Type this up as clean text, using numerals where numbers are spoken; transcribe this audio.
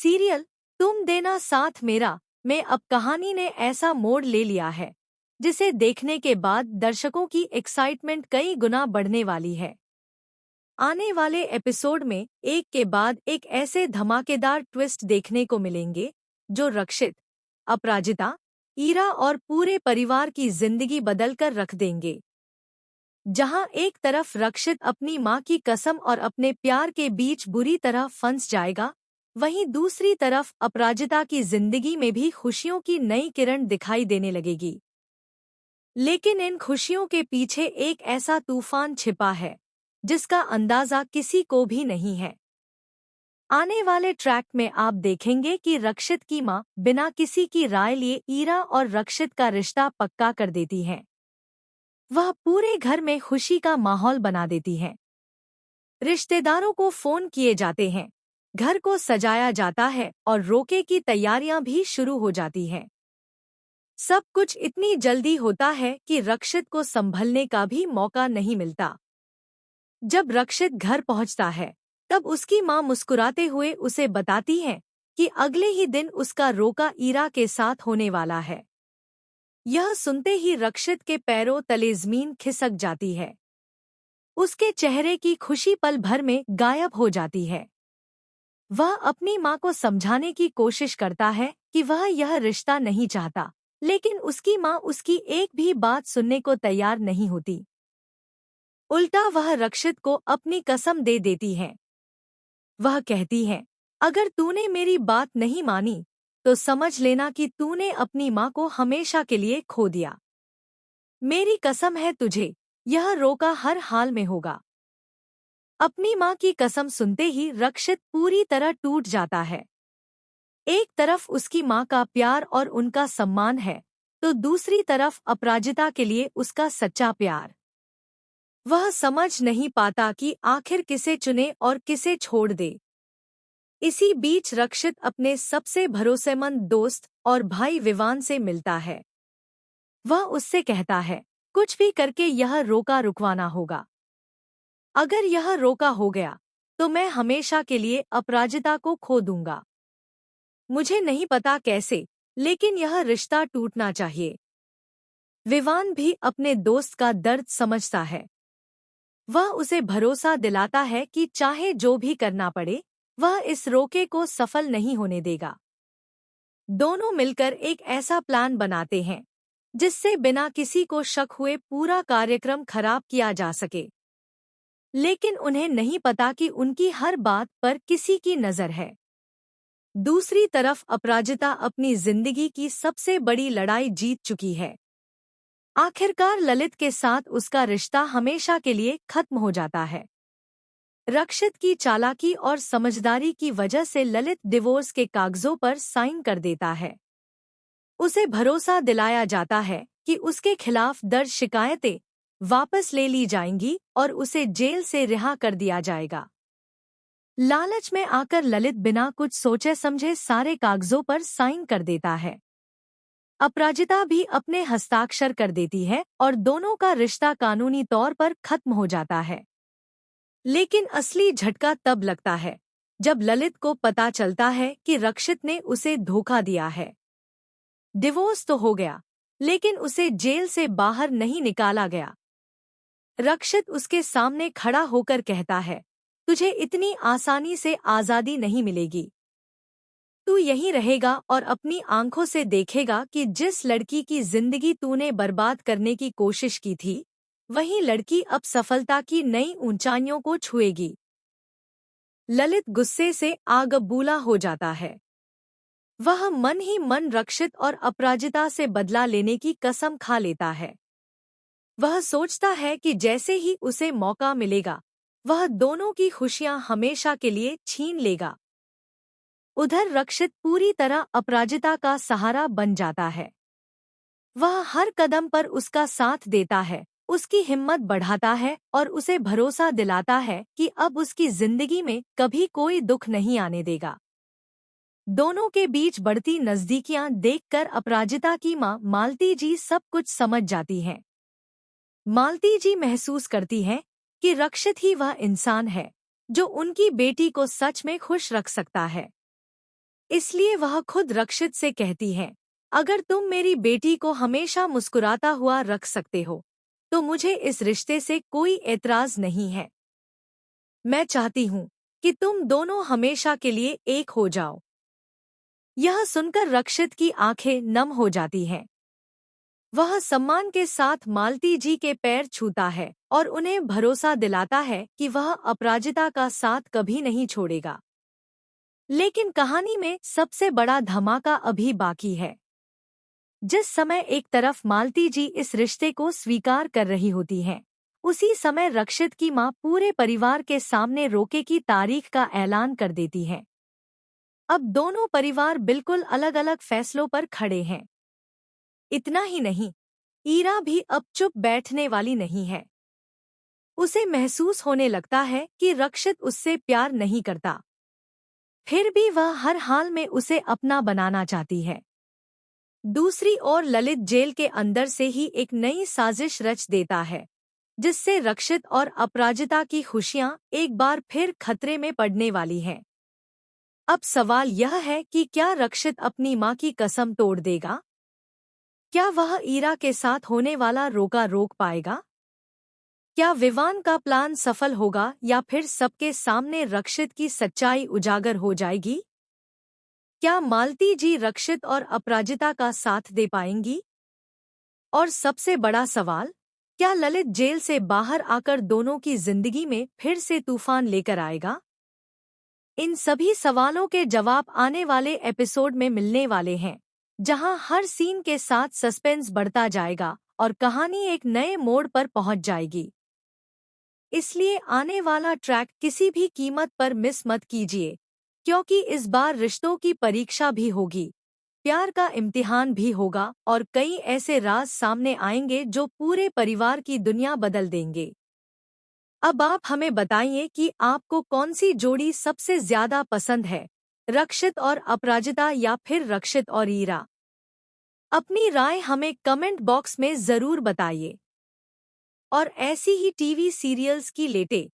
Serial तुम देना साथ मेरा में अब कहानी ने ऐसा मोड़ ले लिया है जिसे देखने के बाद दर्शकों की एक्साइटमेंट कई गुना बढ़ने वाली है। आने वाले एपिसोड में एक के बाद एक ऐसे धमाकेदार ट्विस्ट देखने को मिलेंगे जो रक्षित, अपराजिता, ईरा और पूरे परिवार की जिंदगी बदलकर रख देंगे। जहां एक तरफ रक्षित अपनी मां की कसम और अपने प्यार के बीच बुरी तरह फंस जाएगा, वहीं दूसरी तरफ अपराजिता की जिंदगी में भी खुशियों की नई किरण दिखाई देने लगेगी। लेकिन इन खुशियों के पीछे एक ऐसा तूफान छिपा है जिसका अंदाजा किसी को भी नहीं है। आने वाले ट्रैक में आप देखेंगे कि रक्षित की मां बिना किसी की राय लिए ईरा और रक्षित का रिश्ता पक्का कर देती है। वह पूरे घर में खुशी का माहौल बना देती है। रिश्तेदारों को फोन किए जाते हैं, घर को सजाया जाता है और रोके की तैयारियां भी शुरू हो जाती हैं। सब कुछ इतनी जल्दी होता है कि रक्षित को संभलने का भी मौका नहीं मिलता। जब रक्षित घर पहुंचता है, तब उसकी मां मुस्कुराते हुए उसे बताती है कि अगले ही दिन उसका रोका ईरा के साथ होने वाला है। यह सुनते ही रक्षित के पैरों तले जमीन खिसक जाती है। उसके चेहरे की खुशी पल भर में गायब हो जाती है। वह अपनी मां को समझाने की कोशिश करता है कि वह यह रिश्ता नहीं चाहता, लेकिन उसकी मां उसकी एक भी बात सुनने को तैयार नहीं होती। उल्टा वह रक्षित को अपनी कसम दे देती है। वह कहती है, अगर तूने मेरी बात नहीं मानी तो समझ लेना कि तूने अपनी मां को हमेशा के लिए खो दिया। मेरी कसम है तुझे, यह रोका हर हाल में होगा। अपनी मां की कसम सुनते ही रक्षित पूरी तरह टूट जाता है। एक तरफ उसकी मां का प्यार और उनका सम्मान है, तो दूसरी तरफ अपराजिता के लिए उसका सच्चा प्यार। वह समझ नहीं पाता कि आखिर किसे चुने और किसे छोड़ दे। इसी बीच रक्षित अपने सबसे भरोसेमंद दोस्त और भाई विवान से मिलता है। वह उससे कहता है, कुछ भी करके यह रोका रुकवाना होगा। अगर यह रोका हो गया तो मैं हमेशा के लिए अपराजिता को खो दूंगा। मुझे नहीं पता कैसे, लेकिन यह रिश्ता टूटना चाहिए। विवान भी अपने दोस्त का दर्द समझता है। वह उसे भरोसा दिलाता है कि चाहे जो भी करना पड़े, वह इस रोके को सफल नहीं होने देगा। दोनों मिलकर एक ऐसा प्लान बनाते हैं जिससे बिना किसी को शक हुए पूरा कार्यक्रम खराब किया जा सके। लेकिन उन्हें नहीं पता कि उनकी हर बात पर किसी की नजर है। दूसरी तरफ अपराजिता अपनी जिंदगी की सबसे बड़ी लड़ाई जीत चुकी है। आखिरकार ललित के साथ उसका रिश्ता हमेशा के लिए खत्म हो जाता है। रक्षित की चालाकी और समझदारी की वजह से ललित डिवोर्स के कागजों पर साइन कर देता है। उसे भरोसा दिलाया जाता है कि उसके खिलाफ दर्ज शिकायतें वापस ले ली जाएंगी और उसे जेल से रिहा कर दिया जाएगा। लालच में आकर ललित बिना कुछ सोचे समझे सारे कागजों पर साइन कर देता है। अपराजिता भी अपने हस्ताक्षर कर देती है और दोनों का रिश्ता कानूनी तौर पर खत्म हो जाता है। लेकिन असली झटका तब लगता है जब ललित को पता चलता है कि रक्षित ने उसे धोखा दिया है। डिवोर्स तो हो गया, लेकिन उसे जेल से बाहर नहीं निकाला गया। रक्षित उसके सामने खड़ा होकर कहता है, तुझे इतनी आसानी से आजादी नहीं मिलेगी। तू यहीं रहेगा और अपनी आंखों से देखेगा कि जिस लड़की की जिंदगी तूने बर्बाद करने की कोशिश की थी, वही लड़की अब सफलता की नई ऊंचाइयों को छुएगी। ललित गुस्से से आग बबूला हो जाता है। वह मन ही मन रक्षित और अपराजिता से बदला लेने की कसम खा लेता है। वह सोचता है कि जैसे ही उसे मौका मिलेगा, वह दोनों की खुशियां हमेशा के लिए छीन लेगा। उधर रक्षित पूरी तरह अपराजिता का सहारा बन जाता है। वह हर कदम पर उसका साथ देता है, उसकी हिम्मत बढ़ाता है और उसे भरोसा दिलाता है कि अब उसकी जिंदगी में कभी कोई दुख नहीं आने देगा। दोनों के बीच बढ़ती नजदीकियां देखकर अपराजिता की मां मालती जी सब कुछ समझ जाती हैं। मालती जी महसूस करती हैं कि रक्षित ही वह इंसान है जो उनकी बेटी को सच में खुश रख सकता है। इसलिए वह खुद रक्षित से कहती है, अगर तुम मेरी बेटी को हमेशा मुस्कुराता हुआ रख सकते हो तो मुझे इस रिश्ते से कोई एतराज नहीं है। मैं चाहती हूँ कि तुम दोनों हमेशा के लिए एक हो जाओ। यह सुनकर रक्षित की आंखें नम हो जाती हैं। वह सम्मान के साथ मालती जी के पैर छूता है और उन्हें भरोसा दिलाता है कि वह अपराजिता का साथ कभी नहीं छोड़ेगा। लेकिन कहानी में सबसे बड़ा धमाका अभी बाकी है। जिस समय एक तरफ मालती जी इस रिश्ते को स्वीकार कर रही होती हैं, उसी समय रक्षित की मां पूरे परिवार के सामने रोके की तारीख का ऐलान कर देती है। अब दोनों परिवार बिल्कुल अलग अलग फैसलों पर खड़े हैं। इतना ही नहीं, ईरा भी अब चुप बैठने वाली नहीं है। उसे महसूस होने लगता है कि रक्षित उससे प्यार नहीं करता, फिर भी वह हर हाल में उसे अपना बनाना चाहती है। दूसरी ओर ललित जेल के अंदर से ही एक नई साजिश रच देता है, जिससे रक्षित और अपराजिता की खुशियां एक बार फिर खतरे में पड़ने वाली हैं। अब सवाल यह है कि क्या रक्षित अपनी मां की कसम तोड़ देगा? क्या वह ईरा के साथ होने वाला रोका रोक पाएगा? क्या विवान का प्लान सफल होगा या फिर सबके सामने रक्षित की सच्चाई उजागर हो जाएगी? क्या मालती जी रक्षित और अपराजिता का साथ दे पाएंगी? और सबसे बड़ा सवाल, क्या ललित जेल से बाहर आकर दोनों की जिंदगी में फिर से तूफान लेकर आएगा? इन सभी सवालों के जवाब आने वाले एपिसोड में मिलने वाले हैं, जहां हर सीन के साथ सस्पेंस बढ़ता जाएगा और कहानी एक नए मोड़ पर पहुंच जाएगी। इसलिए आने वाला ट्रैक किसी भी कीमत पर मिस मत कीजिए, क्योंकि इस बार रिश्तों की परीक्षा भी होगी, प्यार का इम्तिहान भी होगा और कई ऐसे राज सामने आएंगे जो पूरे परिवार की दुनिया बदल देंगे। अब आप हमें बताइए कि आपको कौन सी जोड़ी सबसे ज्यादा पसंद है, रक्षित और अपराजिता या फिर रक्षित और ईरा? अपनी राय हमें कमेंट बॉक्स में जरूर बताइए। और ऐसी ही टीवी सीरियल्स की लेटेस्ट